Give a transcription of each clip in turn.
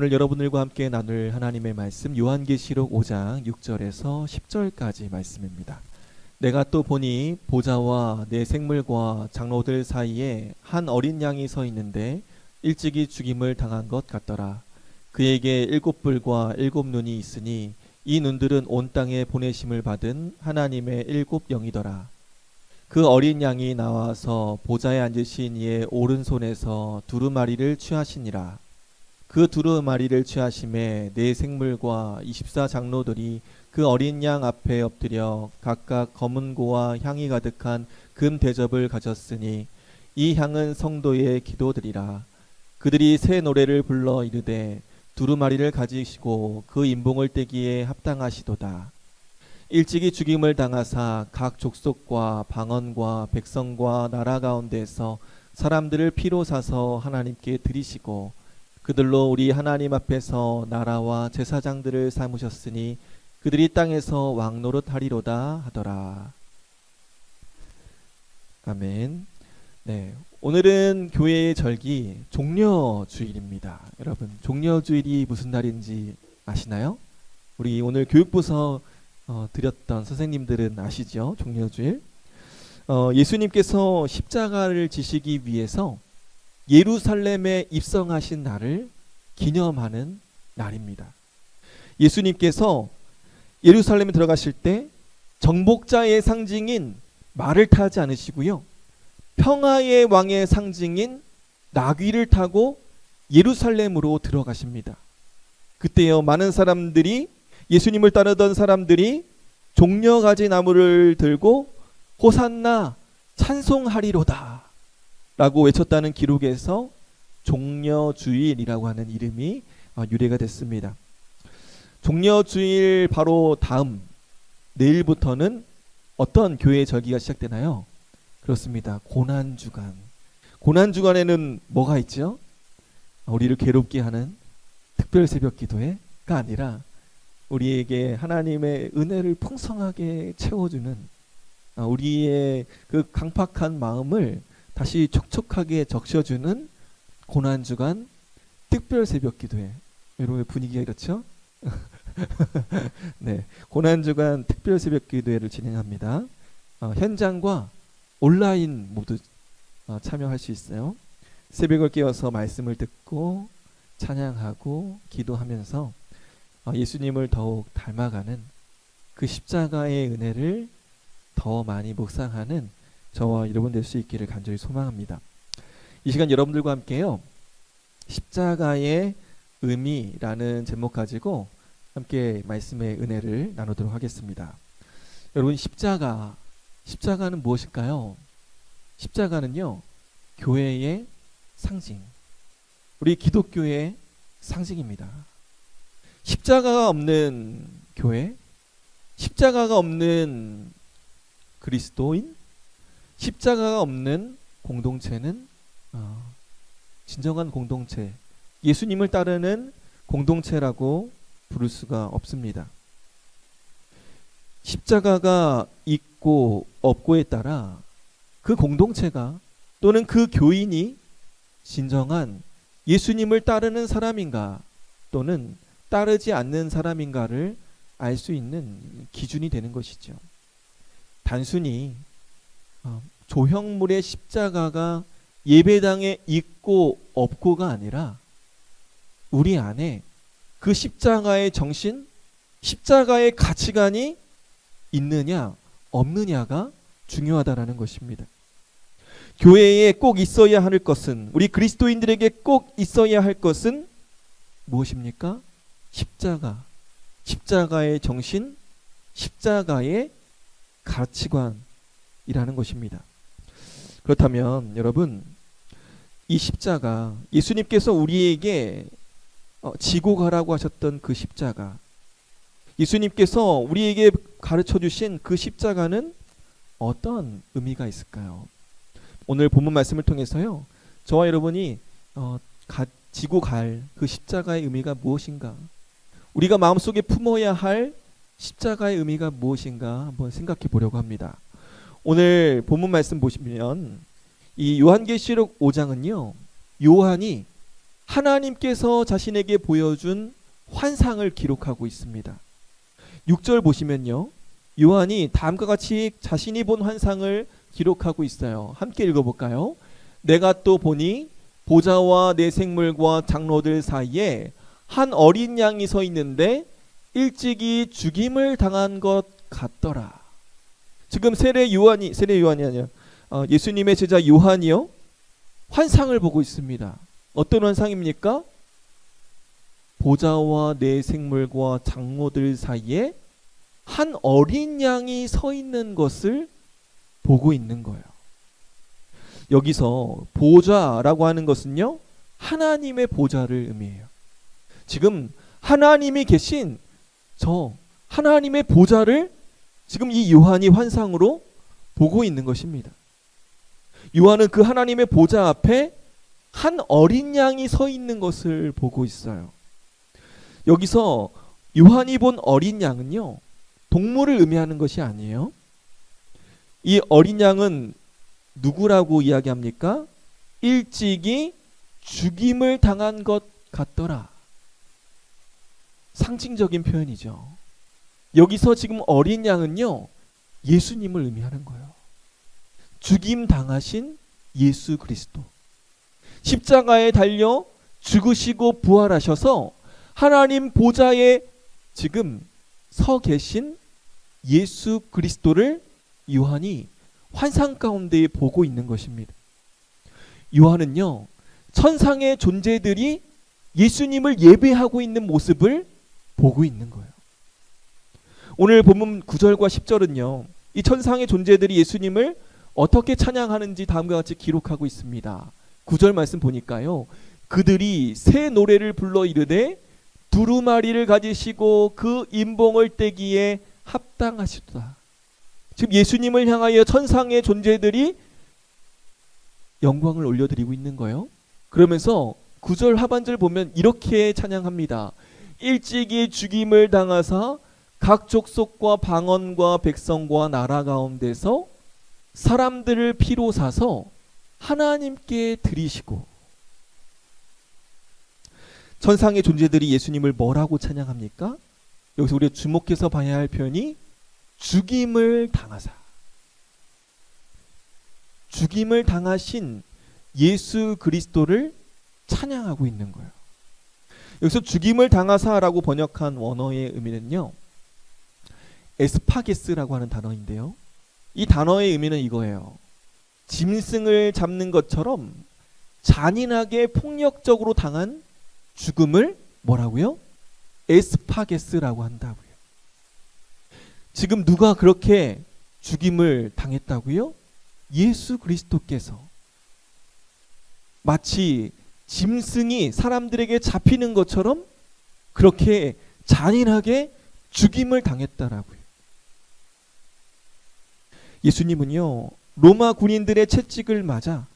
오늘 여러분들과 함께 나눌 하나님의 말씀 요한계시록 5장 6절에서 10절까지 말씀입니다. 내가 또 보니 보좌와 내 생물과 장로들 사이에 한 어린 양이 서 있는데 일찍이 죽임을 당한 것 같더라. 그에게 7뿔과 7눈이 있으니 이 눈들은 온 땅에 보내심을 받은 하나님의 7영이더라. 그 어린 양이 나와서 보좌에 앉으신 이의 오른손에서 두루마리를 취하시니라. 그 두루마리를 취하심에 네 생물과 24장로들이 그 어린 양 앞에 엎드려 각각 검은 고와 향이 가득한 금 대접을 가졌으니 이 향은 성도의 기도들이라. 그들이 새 노래를 불러 이르되 두루마리를 가지시고 그 인봉을 떼기에 합당하시도다. 일찍이 죽임을 당하사 각 족속과 방언과 백성과 나라 가운데서 사람들을 피로 사서 하나님께 드리시고 그들로 우리 하나님 앞에서 나라와 제사장들을 삼으셨으니 그들이 땅에서 왕노릇 하리로다 하더라. 아멘. 네, 오늘은 교회의 절기 종려주일입니다. 여러분, 종려주일이 무슨 날인지 아시나요? 우리 오늘 교육부서 드렸던 선생님들은 아시죠? 종려주일. 예수님께서 십자가를 지시기 위해서 예루살렘에 입성하신 날을 기념하는 날입니다. 예수님께서 예루살렘에 들어가실 때 정복자의 상징인 말을 타지 않으시고요, 평화의 왕의 상징인 나귀를 타고 예루살렘으로 들어가십니다. 그때요, 많은 사람들이, 예수님을 따르던 사람들이 종려가지 나무를 들고 호산나 찬송하리로다 라고 외쳤다는 기록에서 종려주일이라고 하는 이름이 유래가 됐습니다. 종려주일 바로 다음 내일부터는 어떤 교회의 절기가 시작되나요? 그렇습니다. 고난주간. 고난주간에는 뭐가 있죠? 우리를 괴롭게 하는 특별 새벽 기도회가 아니라 우리에게 하나님의 은혜를 풍성하게 채워주는, 우리의 그 강팍한 마음을 다시 촉촉하게 적셔주는 고난주간 특별 새벽 기도회. 여러분의 분위기가 이렇죠? 네, 고난주간 특별 새벽 기도회를 진행합니다. 현장과 온라인 모두 참여할 수 있어요. 새벽을 깨어서 말씀을 듣고 찬양하고 기도하면서 예수님을 더욱 닮아가는 그 십자가의 은혜를 더 많이 묵상하는 저와 여러분 될 수 있기를 간절히 소망합니다. 이 시간 여러분들과 함께요, 십자가의 의미라는 제목 가지고 함께 말씀의 은혜를 나누도록 하겠습니다. 여러분, 십자가는 무엇일까요? 십자가는요, 교회의 상징, 우리 기독교의 상징입니다. 십자가가 없는 교회, 십자가가 없는 그리스도인, 십자가가 없는 공동체는 진정한 공동체, 예수님을 따르는 공동체라고 부를 수가 없습니다. 십자가가 있고 없고에 따라 그 공동체가 또는 그 교인이 진정한 예수님을 따르는 사람인가 또는 따르지 않는 사람인가를 알 수 있는 기준이 되는 것이죠. 단순히 조형물의 십자가가 예배당에 있고 없고가 아니라 우리 안에 그 십자가의 정신, 십자가의 가치관이 있느냐 없느냐가 중요하다라는 것입니다. 교회에 꼭 있어야 할 것은, 우리 그리스도인들에게 꼭 있어야 할 것은 무엇입니까? 십자가의 정신, 십자가의 가치관이라는 것입니다. 그렇다면 여러분, 이 십자가, 예수님께서 우리에게 지고 가라고 하셨던 그 십자가, 예수님께서 우리에게 가르쳐 주신 그 십자가는 어떤 의미가 있을까요? 오늘 본문 말씀을 통해서요, 저와 여러분이 지고 갈 그 십자가의 의미가 무엇인가, 우리가 마음속에 품어야 할 십자가의 의미가 무엇인가 한번 생각해 보려고 합니다. 오늘 본문 말씀 보시면 이 요한계시록 5장은요, 요한이 하나님께서 자신에게 보여준 환상을 기록하고 있습니다. 6절 보시면요, 요한이 다음과 같이 자신이 본 환상을 기록하고 있어요. 함께 읽어볼까요? 내가 또 보니 보좌와 내 생물과 장로들 사이에 한 어린 양이 서 있는데 일찍이 죽임을 당한 것 같더라. 지금 세례 요한이 아니라 예수님의 제자 요한이요, 환상을 보고 있습니다. 어떤 환상입니까? 보좌와 내 생물과 장로들 사이에 한 어린 양이 서 있는 것을 보고 있는 거예요. 여기서 보좌라고 하는 것은요, 하나님의 보좌를 의미해요. 지금 하나님이 계신 저 하나님의 보좌를 지금 이 요한이 환상으로 보고 있는 것입니다. 요한은 그 하나님의 보좌 앞에 한 어린 양이 서 있는 것을 보고 있어요. 여기서 요한이 본 어린 양은요, 동물을 의미하는 것이 아니에요. 이 어린 양은 누구라고 이야기합니까? 일찍이 죽임을 당한 것 같더라. 상징적인 표현이죠. 여기서 지금 어린 양은요, 예수님을 의미하는 거예요. 죽임 당하신 예수 그리스도. 십자가에 달려 죽으시고 부활하셔서 하나님 보좌에 지금 서 계신 예수 그리스도를 요한이 환상 가운데 보고 있는 것입니다. 요한은요, 천상의 존재들이 예수님을 예배하고 있는 모습을 보고 있는 거예요. 오늘 본문 9절과 10절은요, 이 천상의 존재들이 예수님을 어떻게 찬양하는지 다음과 같이 기록하고 있습니다. 9절 말씀 보니까요, 그들이 새 노래를 불러 이르되 두루마리를 가지시고 그 임봉을 떼기에 합당하시도다. 지금 예수님을 향하여 천상의 존재들이 영광을 올려드리고 있는 거예요. 그러면서 9절 하반절 보면 이렇게 찬양합니다. 일찍이 죽임을 당하사 각 족속과 방언과 백성과 나라 가운데서 사람들을 피로 사서 하나님께 드리시고. 천상의 존재들이 예수님을 뭐라고 찬양합니까? 여기서 우리가 주목해서 봐야 할 표현이 죽임을 당하사. 죽임을 당하신 예수 그리스도를 찬양하고 있는 거예요. 여기서 죽임을 당하사라고 번역한 원어의 의미는요, 에스파게스라고 하는 단어인데요, 이 단어의 의미는 이거예요. 짐승을 잡는 것처럼 잔인하게 폭력적으로 당한 죽음을 뭐라고요? 에스파게스라고 한다고요. 지금 누가 그렇게 죽임을 당했다고요? 예수 그리스도께서. 마치 짐승이 사람들에게 잡히는 것처럼 그렇게 잔인하게 죽임을 당했다라고요. 예수님은요, 로마 군인들의 채찍을 맞아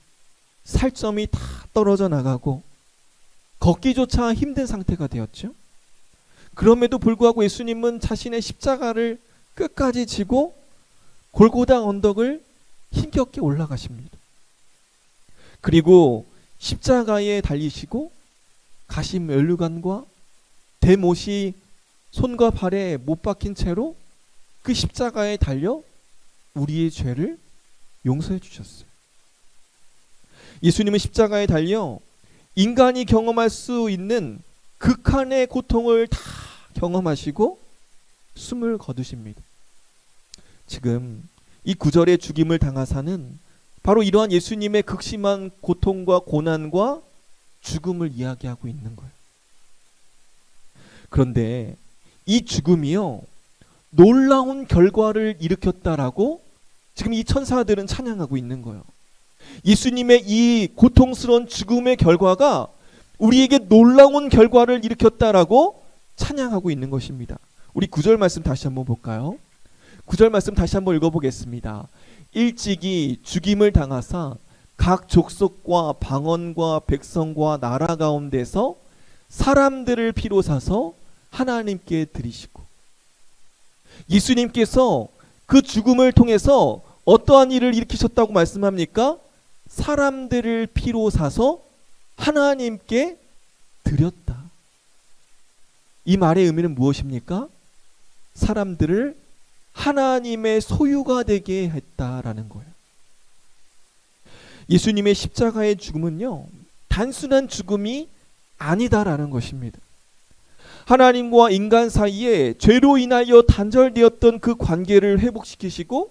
살점이 다 떨어져 나가고 걷기조차 힘든 상태가 되었죠. 그럼에도 불구하고 예수님은 자신의 십자가를 끝까지 지고 골고다 언덕을 힘겹게 올라가십니다. 그리고 십자가에 달리시고 가심 면류관과 대못이 손과 발에 못 박힌 채로 그 십자가에 달려 우리의 죄를 용서해 주셨어요. 예수님은 십자가에 달려 인간이 경험할 수 있는 극한의 고통을 다 경험하시고 숨을 거두십니다. 지금 이 9절의 죽임을 당하사는 바로 이러한 예수님의 극심한 고통과 고난과 죽음을 이야기하고 있는 거예요. 그런데 이 죽음이요, 놀라운 결과를 일으켰다라고 지금 이 천사들은 찬양하고 있는 거예요. 예수님의 이 고통스러운 죽음의 결과가 우리에게 놀라운 결과를 일으켰다라고 찬양하고 있는 것입니다. 우리 9절 말씀 다시 한번 볼까요? 9절 말씀 다시 한번 읽어보겠습니다. 일찍이 죽임을 당하사 각 족속과 방언과 백성과 나라 가운데서 사람들을 피로 사서 하나님께 드리시고. 예수님께서 그 죽음을 통해서 어떠한 일을 일으키셨다고 말씀합니까? 사람들을 피로 사서 하나님께 드렸다. 이 말의 의미는 무엇입니까? 사람들을 하나님의 소유가 되게 했다라는 거예요. 예수님의 십자가의 죽음은요, 단순한 죽음이 아니다라는 것입니다. 하나님과 인간 사이에 죄로 인하여 단절되었던 그 관계를 회복시키시고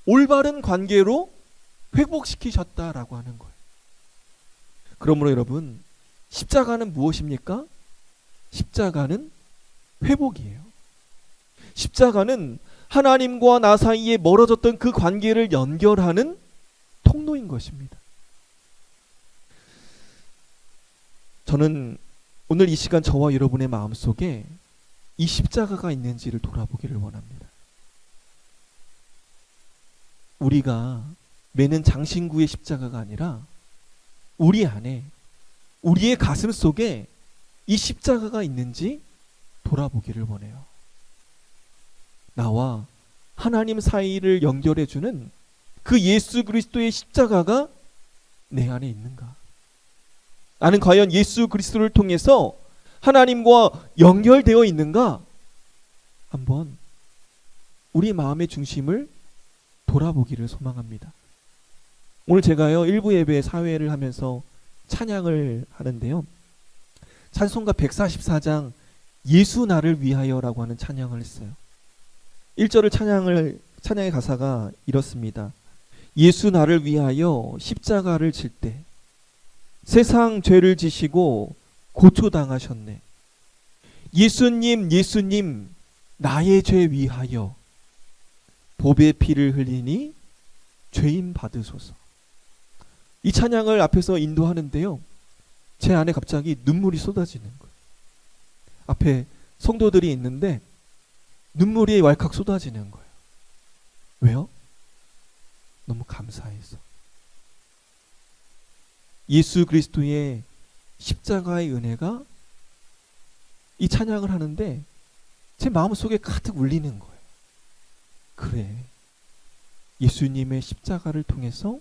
올바른 관계로 회복시키셨다라고 하는 거예요. 그러므로 여러분, 십자가는 무엇입니까? 십자가는 회복이에요. 십자가는 하나님과 나 사이에 멀어졌던 그 관계를 연결하는 통로인 것입니다. 저는 오늘 이 시간 저와 여러분의 마음속에 이 십자가가 있는지를 돌아보기를 원합니다. 우리가 매는 장신구의 십자가가 아니라 우리 안에, 우리의 가슴 속에 이 십자가가 있는지 돌아보기를 원해요. 나와 하나님 사이를 연결해주는 그 예수 그리스도의 십자가가 내 안에 있는가? 나는 과연 예수 그리스도를 통해서 하나님과 연결되어 있는가? 한번 우리 마음의 중심을 돌아보기를 소망합니다. 오늘 제가요, 일부 예배 사회를 하면서 찬양을 하는데요, 찬송가 144장 예수 나를 위하여라고 하는 찬양을 했어요. 1절을 찬양의 가사가 이렇습니다. 예수 나를 위하여 십자가를 질 때 세상 죄를 지시고 고초당하셨네. 예수님 예수님 나의 죄 위하여 보배 피를 흘리니 죄인 받으소서. 이 찬양을 앞에서 인도하는데요, 제 안에 갑자기 눈물이 쏟아지는 거예요. 앞에 성도들이 있는데 눈물이 왈칵 쏟아지는 거예요. 왜요? 너무 감사해서. 예수 그리스도의 십자가의 은혜가 이 찬양을 하는데 제 마음속에 가득 울리는 거예요. 그래, 예수님의 십자가를 통해서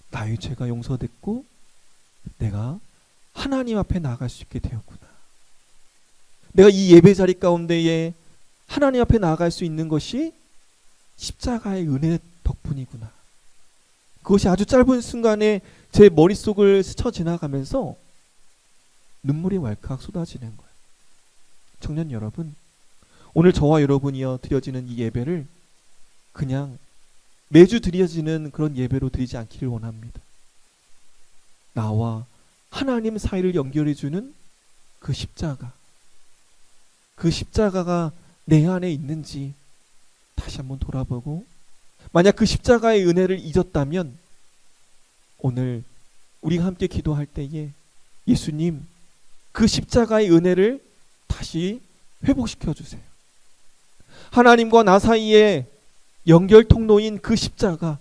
나의 죄가 용서됐고 내가 하나님 앞에 나아갈 수 있게 되었구나. 내가 이 예배 자리 가운데에 하나님 앞에 나아갈 수 있는 것이 십자가의 은혜 덕분이구나. 그것이 아주 짧은 순간에 제 머릿속을 스쳐 지나가면서 눈물이 왈칵 쏟아지는 거예요. 청년 여러분, 오늘 저와 여러분이여 드려지는 이 예배를 그냥 매주 드려지는 그런 예배로 드리지 않기를 원합니다. 나와 하나님 사이를 연결해주는 그 십자가, 그 십자가가 내 안에 있는지 다시 한번 돌아보고, 만약 그 십자가의 은혜를 잊었다면 오늘 우리가 함께 기도할 때에 예수님, 그 십자가의 은혜를 다시 회복시켜 주세요. 하나님과 나 사이에 연결 통로인 그 십자가,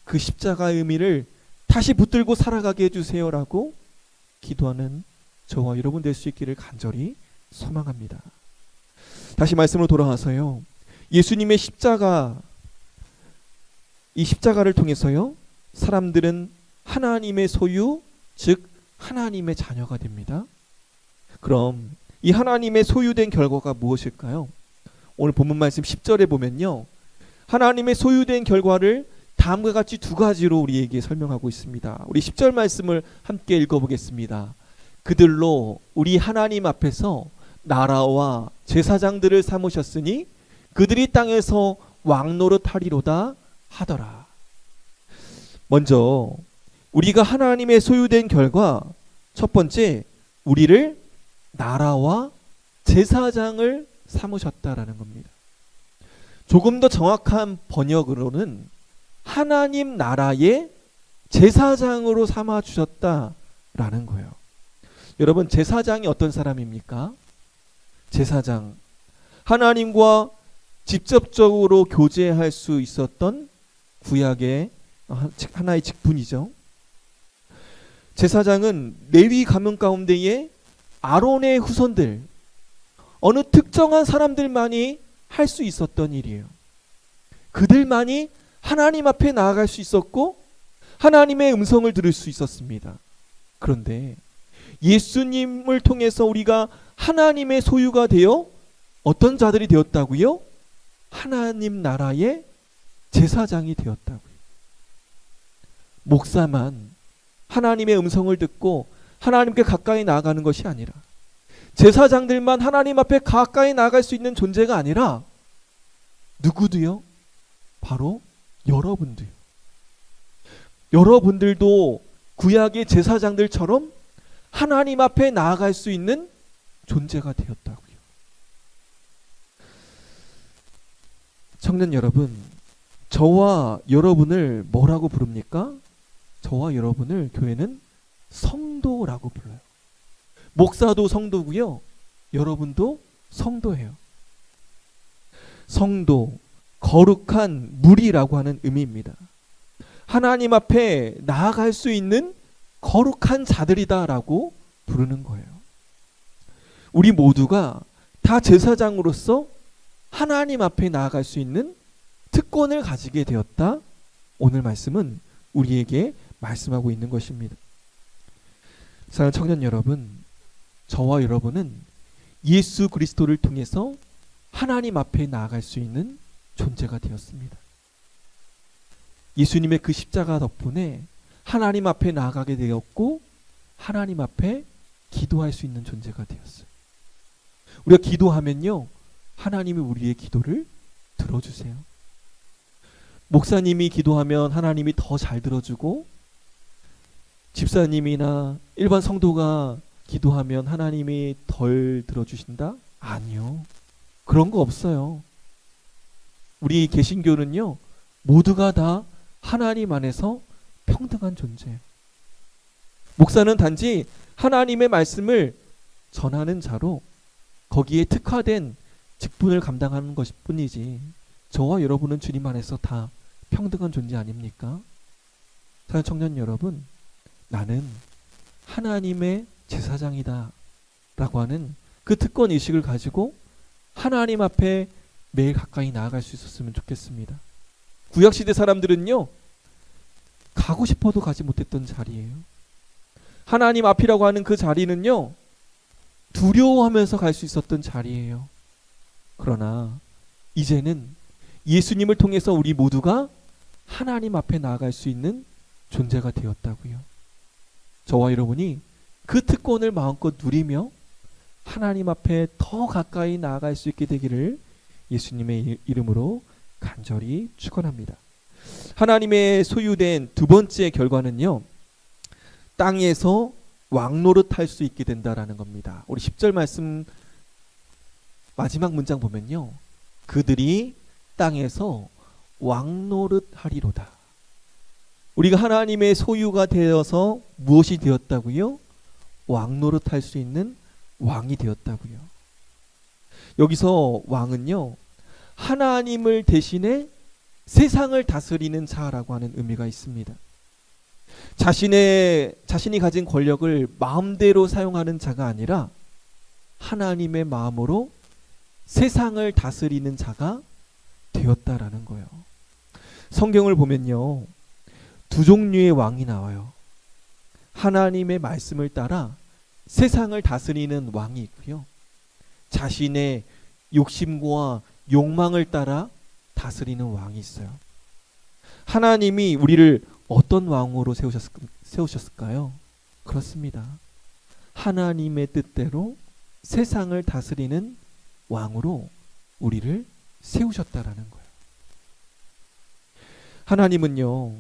그 십자가의 의미를 다시 붙들고 살아가게 해주세요라고 기도하는 저와 여러분 될 수 있기를 간절히 소망합니다. 다시 말씀으로 돌아와서요, 예수님의 십자가, 이 십자가를 통해서요, 사람들은 하나님의 소유, 즉 하나님의 자녀가 됩니다. 그럼 이 하나님의 소유된 결과가 무엇일까요? 오늘 본문 말씀 10절에 보면요, 하나님의 소유된 결과를 다음과 같이 두 가지로 우리에게 설명하고 있습니다. 우리 10절 말씀을 함께 읽어보겠습니다. 그들로 우리 하나님 앞에서 나라와 제사장들을 삼으셨으니 그들이 땅에서 왕노릇하리로다 하더라. 먼저 우리가 하나님의 소유된 결과, 첫 번째, 우리를 나라와 제사장을 삼으셨다라는 겁니다. 조금 더 정확한 번역으로는 하나님 나라의 제사장으로 삼아 주셨다라는 거예요. 여러분, 제사장이 어떤 사람입니까? 제사장, 하나님과 직접적으로 교제할 수 있었던 구약의 하나의 직분이죠. 제사장은 레위 가문 가운데에 아론의 후손들, 어느 특정한 사람들만이 할 수 있었던 일이에요. 그들만이 하나님 앞에 나아갈 수 있었고 하나님의 음성을 들을 수 있었습니다. 그런데 예수님을 통해서 우리가 하나님의 소유가 되어 어떤 자들이 되었다고요? 하나님 나라의 제사장이 되었다고요. 목사만 하나님의 음성을 듣고 하나님께 가까이 나아가는 것이 아니라, 제사장들만 하나님 앞에 가까이 나아갈 수 있는 존재가 아니라 누구도요? 바로 여러분도요. 여러분들도 구약의 제사장들처럼 하나님 앞에 나아갈 수 있는 존재가 되었다고요. 청년 여러분, 저와 여러분을 뭐라고 부릅니까? 저와 여러분을 교회는 성도라고 불러요. 목사도 성도고요. 여러분도 성도예요. 성도, 거룩한 무리라고 하는 의미입니다. 하나님 앞에 나아갈 수 있는 거룩한 자들이다라고 부르는 거예요. 우리 모두가 다 제사장으로서 하나님 앞에 나아갈 수 있는 특권을 가지게 되었다. 오늘 말씀은 우리에게 말씀하고 있는 것입니다. 사랑하는 청년 여러분, 저와 여러분은 예수 그리스도를 통해서 하나님 앞에 나아갈 수 있는 존재가 되었습니다. 예수님의 그 십자가 덕분에 하나님 앞에 나아가게 되었고, 하나님 앞에 기도할 수 있는 존재가 되었어요. 우리가 기도하면요, 하나님이 우리의 기도를 들어주세요. 목사님이 기도하면 하나님이 더 잘 들어주고, 집사님이나 일반 성도가 기도하면 하나님이 덜 들어주신다? 아니요. 그런 거 없어요. 우리 개신교는요, 모두가 다 하나님 안에서 평등한 존재예요. 목사는 단지 하나님의 말씀을 전하는 자로 거기에 특화된 직분을 감당하는 것일 뿐이지, 저와 여러분은 주님 안에서 다 평등한 존재 아닙니까? 사랑하는 청년 여러분, 나는 하나님의 제사장이다 라고 하는 그 특권 의식을 가지고 하나님 앞에 매일 가까이 나아갈 수 있었으면 좋겠습니다. 구약시대 사람들은요, 가고 싶어도 가지 못했던 자리예요. 하나님 앞이라고 하는 그 자리는요, 두려워하면서 갈 수 있었던 자리예요. 그러나 이제는 예수님을 통해서 우리 모두가 하나님 앞에 나아갈 수 있는 존재가 되었다고요. 저와 여러분이 그 특권을 마음껏 누리며 하나님 앞에 더 가까이 나아갈 수 있게 되기를 예수님의 이름으로 간절히 축원합니다. 하나님의 소유된 두 번째 결과는요, 땅에서 왕노릇할 수 있게 된다라는 겁니다. 우리 10절 말씀 마지막 문장 보면요, 그들이 땅에서 왕노릇하리로다. 우리가 하나님의 소유가 되어서 무엇이 되었다고요? 왕노릇할 수 있는 왕이 되었다고요. 여기서 왕은요, 하나님을 대신해 세상을 다스리는 자라고 하는 의미가 있습니다. 자신이 가진 권력을 마음대로 사용하는 자가 아니라 하나님의 마음으로 세상을 다스리는 자가 되었다라는 거예요. 성경을 보면요, 두 종류의 왕이 나와요. 하나님의 말씀을 따라 세상을 다스리는 왕이 있고요, 자신의 욕심과 욕망을 따라 다스리는 왕이 있어요. 하나님이 우리를 어떤 왕으로 세우셨을까요? 그렇습니다. 하나님의 뜻대로 세상을 다스리는 왕으로 우리를 세우셨다라는 거예요. 하나님은요,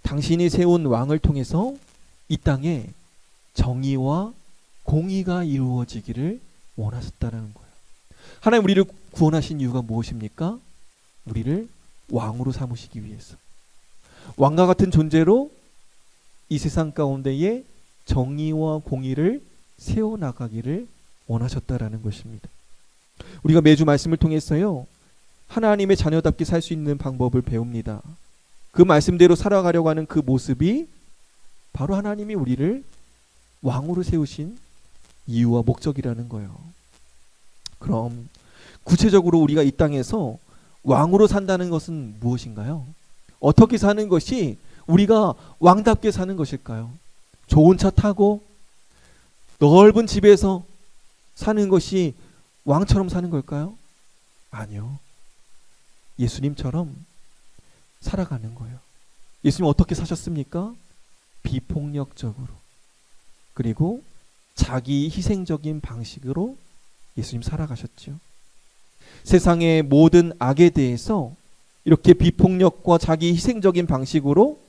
당신이 세운 왕을 통해서 이 땅에 정의와 공의가 이루어지기를 원하셨다라는 거예요. 하나님 우리를 구원하신 이유가 무엇입니까? 우리를 왕으로 삼으시기 위해서, 왕과 같은 존재로 이 세상 가운데에 정의와 공의를 세워나가기를 원하셨다라는 것입니다. 우리가 매주 말씀을 통해서요, 하나님의 자녀답게 살 수 있는 방법을 배웁니다. 그 말씀대로 살아가려고 하는 그 모습이 바로 하나님이 우리를 왕으로 세우신 이유와 목적이라는 거예요. 그럼 구체적으로 우리가 이 땅에서 왕으로 산다는 것은 무엇인가요? 어떻게 사는 것이 우리가 왕답게 사는 것일까요? 좋은 차 타고, 넓은 집에서 사는 것이 왕처럼 사는 걸까요? 아니요. 예수님처럼 살아가는 거예요. 예수님 어떻게 사셨습니까? 비폭력적으로, 그리고 자기 희생적인 방식으로 예수님 살아가셨죠. 세상의 모든 악에 대해서 이렇게 비폭력과 자기 희생적인 방식으로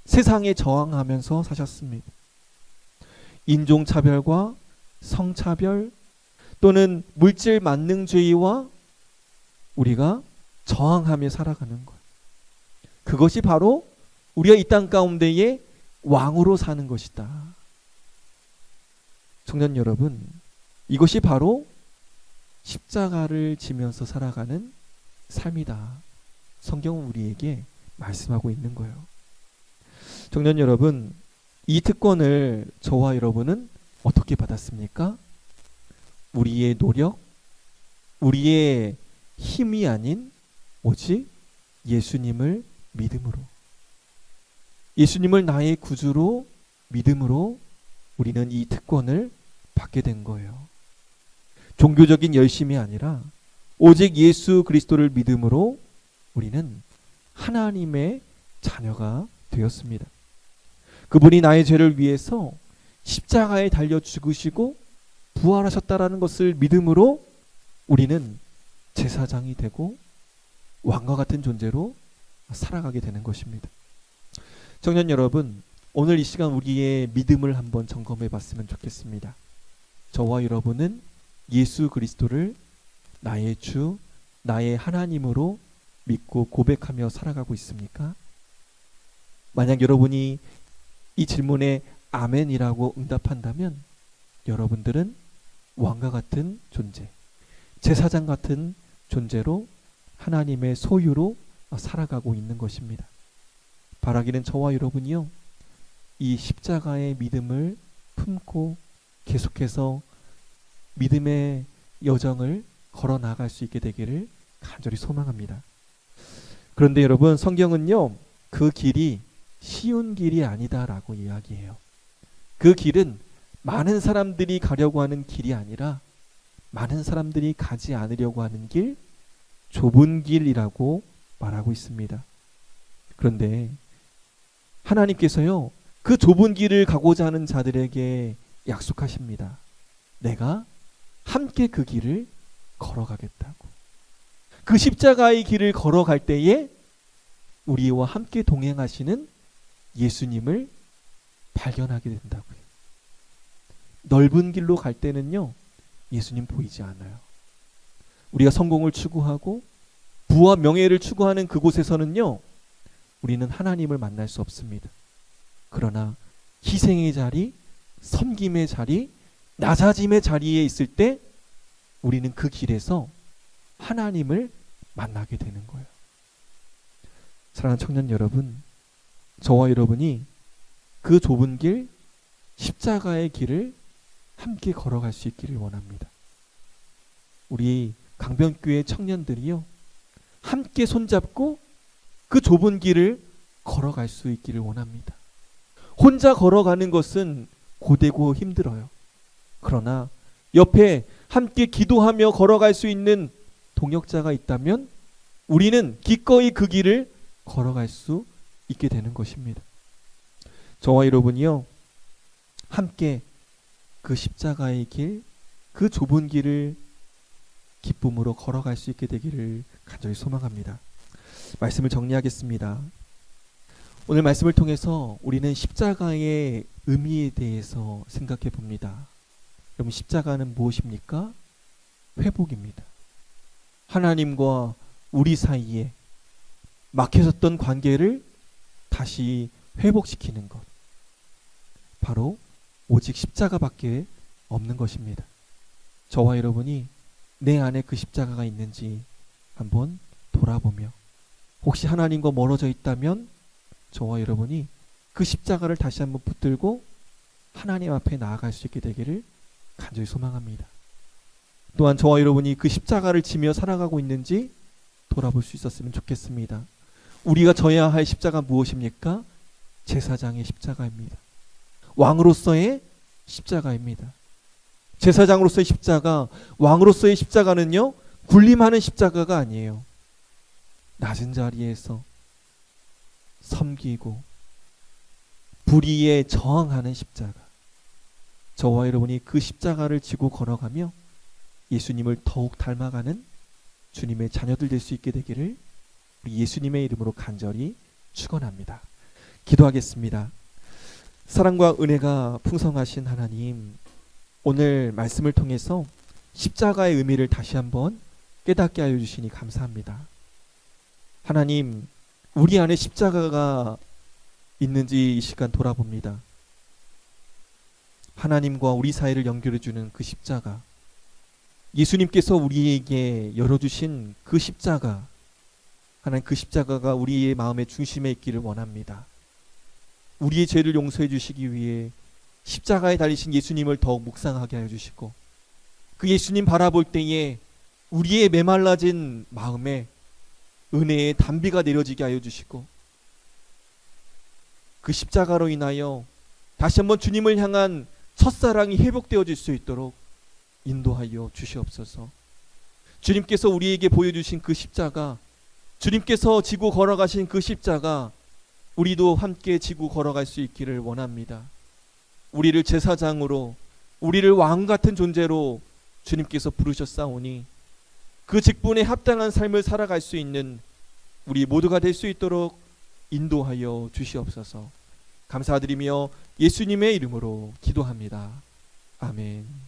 세상에 저항하면서 사셨습니다. 인종차별과 성차별 또는 물질 만능주의와 우리가 저항하며 살아가는 거예요. 그것이 바로 우리가 이 땅 가운데에 왕으로 사는 것이다. 청년 여러분, 이것이 바로 십자가를 지면서 살아가는 삶이다. 성경은 우리에게 말씀하고 있는 거예요. 청년 여러분, 이 특권을 저와 여러분은 어떻게 받았습니까? 우리의 노력, 우리의 힘이 아닌 오직 예수님을 믿음으로, 예수님을 나의 구주로 믿음으로 우리는 이 특권을 받게 된 거예요. 종교적인 열심이 아니라 오직 예수 그리스도를 믿음으로 우리는 하나님의 자녀가 되었습니다. 그분이 나의 죄를 위해서 십자가에 달려 죽으시고 부활하셨다라는 것을 믿음으로 우리는 제사장이 되고 왕과 같은 존재로 살아가게 되는 것입니다. 청년 여러분, 오늘 이 시간 우리의 믿음을 한번 점검해 봤으면 좋겠습니다. 저와 여러분은 예수 그리스도를 나의 주, 나의 하나님으로 믿고 고백하며 살아가고 있습니까? 만약 여러분이 이 질문에 아멘이라고 응답한다면 여러분들은 왕과 같은 존재, 제사장 같은 존재로 하나님의 소유로 살아가고 있는 것입니다. 바라기는 저와 여러분이요, 이 십자가의 믿음을 품고 계속해서 믿음의 여정을 걸어 나갈 수 있게 되기를 간절히 소망합니다. 그런데 여러분, 성경은요, 그 길이 쉬운 길이 아니다라고 이야기해요. 그 길은 많은 사람들이 가려고 하는 길이 아니라 많은 사람들이 가지 않으려고 하는 길, 좁은 길이라고 말하고 있습니다. 그런데 하나님께서요, 그 좁은 길을 가고자 하는 자들에게 약속하십니다. 내가 함께 그 길을 걸어가겠다고. 그 십자가의 길을 걸어갈 때에 우리와 함께 동행하시는 예수님을 발견하게 된다고요. 넓은 길로 갈 때는요, 예수님 보이지 않아요. 우리가 성공을 추구하고 부와 명예를 추구하는 그곳에서는요, 우리는 하나님을 만날 수 없습니다. 그러나 희생의 자리, 섬김의 자리, 낮아짐의 자리에 있을 때 우리는 그 길에서 하나님을 만나게 되는 거예요. 사랑하는 청년 여러분, 저와 여러분이 그 좁은 길, 십자가의 길을 함께 걸어갈 수 있기를 원합니다. 우리 강변교회 청년들이요, 함께 손잡고 그 좁은 길을 걸어갈 수 있기를 원합니다. 혼자 걸어가는 것은 고되고 힘들어요. 그러나 옆에 함께 기도하며 걸어갈 수 있는 동역자가 있다면 우리는 기꺼이 그 길을 걸어갈 수 있게 되는 것입니다. 저와 여러분이요, 함께 그 십자가의 길, 그 좁은 길을 기쁨으로 걸어갈 수 있게 되기를 간절히 소망합니다. 말씀을 정리하겠습니다. 오늘 말씀을 통해서 우리는 십자가의 의미에 대해서 생각해 봅니다. 여러분, 십자가는 무엇입니까? 회복입니다. 하나님과 우리 사이에 막혀졌던 관계를 다시 회복시키는 것, 바로 오직 십자가밖에 없는 것입니다. 저와 여러분이 내 안에 그 십자가가 있는지 한번 돌아보며, 혹시 하나님과 멀어져 있다면 저와 여러분이 그 십자가를 다시 한번 붙들고 하나님 앞에 나아갈 수 있게 되기를 간절히 소망합니다. 또한 저와 여러분이 그 십자가를 지며 살아가고 있는지 돌아볼 수 있었으면 좋겠습니다. 우리가 져야 할 십자가 무엇입니까? 제사장의 십자가입니다. 왕으로서의 십자가입니다. 제사장으로서의 십자가, 왕으로서의 십자가는요, 군림하는 십자가가 아니에요. 낮은 자리에서 섬기고 불의에 저항하는 십자가. 저와 여러분이 그 십자가를 지고 걸어가며 예수님을 더욱 닮아가는 주님의 자녀들 될 수 있게 되기를 우리 예수님의 이름으로 간절히 축원합니다. 기도하겠습니다. 사랑과 은혜가 풍성하신 하나님, 오늘 말씀을 통해서 십자가의 의미를 다시 한번 깨닫게 하여 주시니 감사합니다. 하나님, 우리 안에 십자가가 있는지 이 시간 돌아봅니다. 하나님과 우리 사이를 연결해 주는 그 십자가, 예수님께서 우리에게 열어주신 그 십자가, 하나님, 그 십자가가 우리의 마음의 중심에 있기를 원합니다. 우리의 죄를 용서해 주시기 위해 십자가에 달리신 예수님을 더욱 묵상하게 하여 주시고, 그 예수님 바라볼 때에 우리의 메말라진 마음에 은혜의 단비가 내려지게 하여 주시고, 그 십자가로 인하여 다시 한번 주님을 향한 첫사랑이 회복되어질 수 있도록 인도하여 주시옵소서. 주님께서 우리에게 보여주신 그 십자가, 주님께서 지고 걸어가신 그 십자가, 우리도 함께 지고 걸어갈 수 있기를 원합니다. 우리를 제사장으로, 우리를 왕 같은 존재로 주님께서 부르셨사오니 그 직분에 합당한 삶을 살아갈 수 있는 우리 모두가 될 수 있도록 인도하여 주시옵소서. 감사드리며 예수님의 이름으로 기도합니다. 아멘.